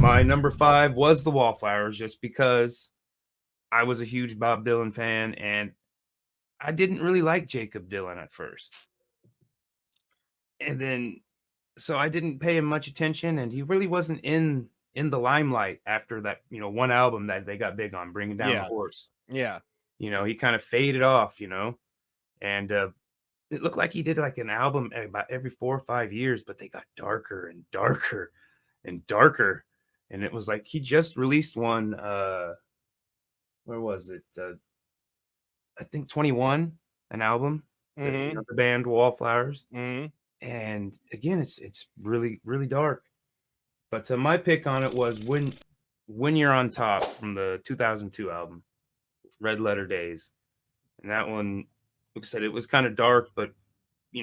My number 5 was the Wallflowers, just because I was a huge Bob Dylan fan, and I didn't really like Jacob Dylan at first. And then so I didn't pay him much attention, and he really wasn't in the limelight after that, one album that they got big on, Bringing Down the Yeah. Horse. Yeah. He kind of faded off, and it looked like he did like an album about every 4 or 5 years, but they got darker and darker and darker. And it was like he just released one. Where was it? I think 21, an album. Mm-hmm. The band Wallflowers. Mm-hmm. And again, it's really really dark. But my pick on it was when You're on Top from the 2002 album, Red Letter Days. And that one, like I said, it was kind of dark, but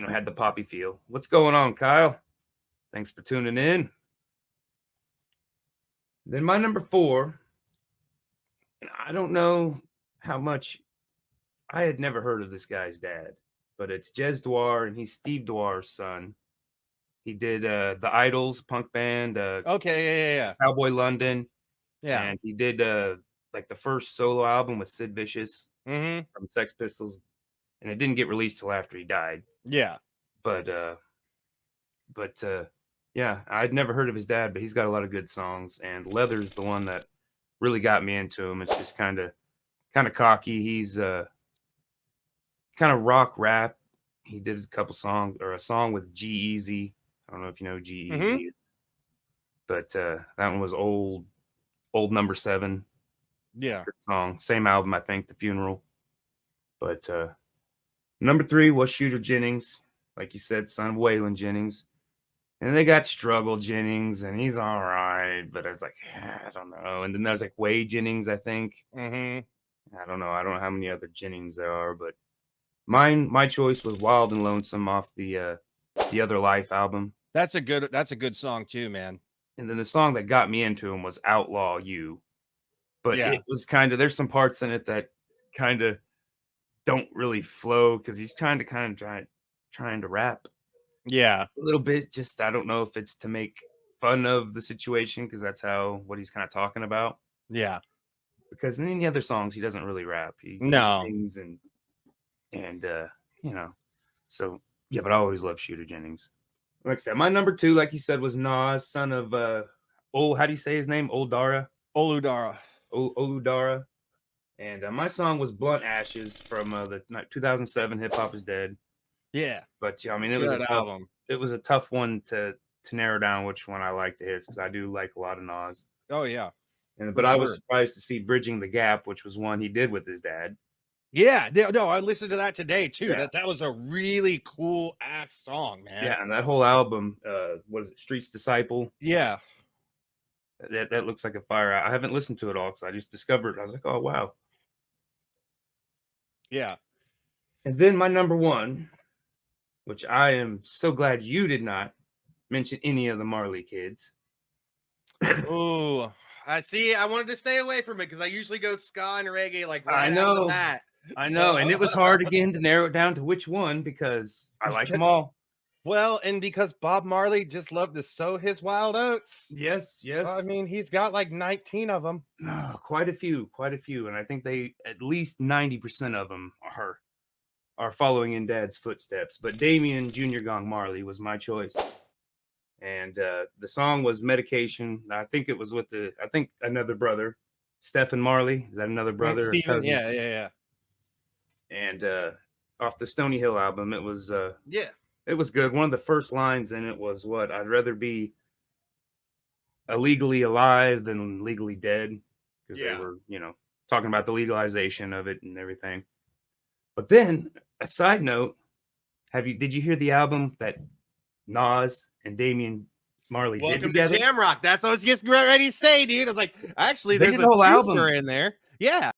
had the poppy feel. What's going on, Kyle? Thanks for tuning in. Then my number 4, and I don't know how much, I had never heard of this guy's dad, but it's Jez Dwar, and he's Steve Dwar's son. He did the Idols punk band, Okay, yeah. Cowboy London, Yeah. and he did like the first solo album with Sid Vicious from Sex Pistols, and it didn't get released till after he died. Yeah. But yeah, I'd never heard of his dad, but he's got a lot of good songs, and Leather's the one that really got me into him. It's just kind of cocky. He's kind of rock rap. He did a couple songs, or a song with G-Eazy. I don't know if you know G-Eazy, but that one was old Number 7. Yeah. Good song. Same album, I think, The Funeral. But number 3 was Shooter Jennings, like you said, son of Waylon Jennings. And they got Struggle Jennings, and he's all right, but I was like, I don't know. And then there's like Way Jennings, I think. Mm-hmm. I don't know. I don't know how many other Jennings there are, but my choice was Wild and Lonesome off the Other Life album. That's a good song too, man. And then the song that got me into him was Outlaw You. But it was there's some parts in it that kind of don't really flow, because he's trying to rap. Yeah. A little bit. Just, I don't know if it's to make fun of the situation, because that's what he's kind of talking about. Yeah. Because in any other songs, he doesn't really rap. He sings and so yeah. But I always love Shooter Jennings. Like I said, my number 2, like you said, was Nas, son of how do you say his name? Olu Dara. Olu Dara. And my song was Blunt Ashes from the 2007 Hip Hop Is Dead. Yeah. But I mean, it was a tough one to narrow down which one I liked of his, because I do like a lot of Nas. Oh yeah. But I was surprised to see Bridging the Gap, which was one he did with his dad. Yeah, no, I listened to that today too. Yeah. That was a really cool ass song, man. Yeah, and that whole album, what is it, Street's Disciple? Yeah. That looks like a fire. I haven't listened to it all, because I just discovered it. I was like, oh wow. Yeah. And then my number 1, which I am so glad you did not mention any of the Marley kids. Oh, I see. I wanted to stay away from it, because I usually go ska and reggae like right after that. I know, and it was hard again to narrow it down to which one, because I like them all. Well, and because Bob Marley just loved to sow his wild oats. Yes. I mean, he's got like 19 of them. Quite a few, and I think at least 90% of them are following in Dad's footsteps. But Damian Jr. Gong Marley was my choice, and the song was Medication. I think it was with another brother, Stephen Marley. Is that another brother? Stephen, yeah. And off the Stony Hill album, it was it was good. One of the first lines in it was, what, I'd rather be illegally alive than legally dead, because they were talking about the legalization of it and everything. But then, a side note, did you hear the album that Nas and Damian Marley did together? Welcome to Jamrock. That's what I was just ready to say, dude. I was like, actually, They there's did the whole album in there. Yeah.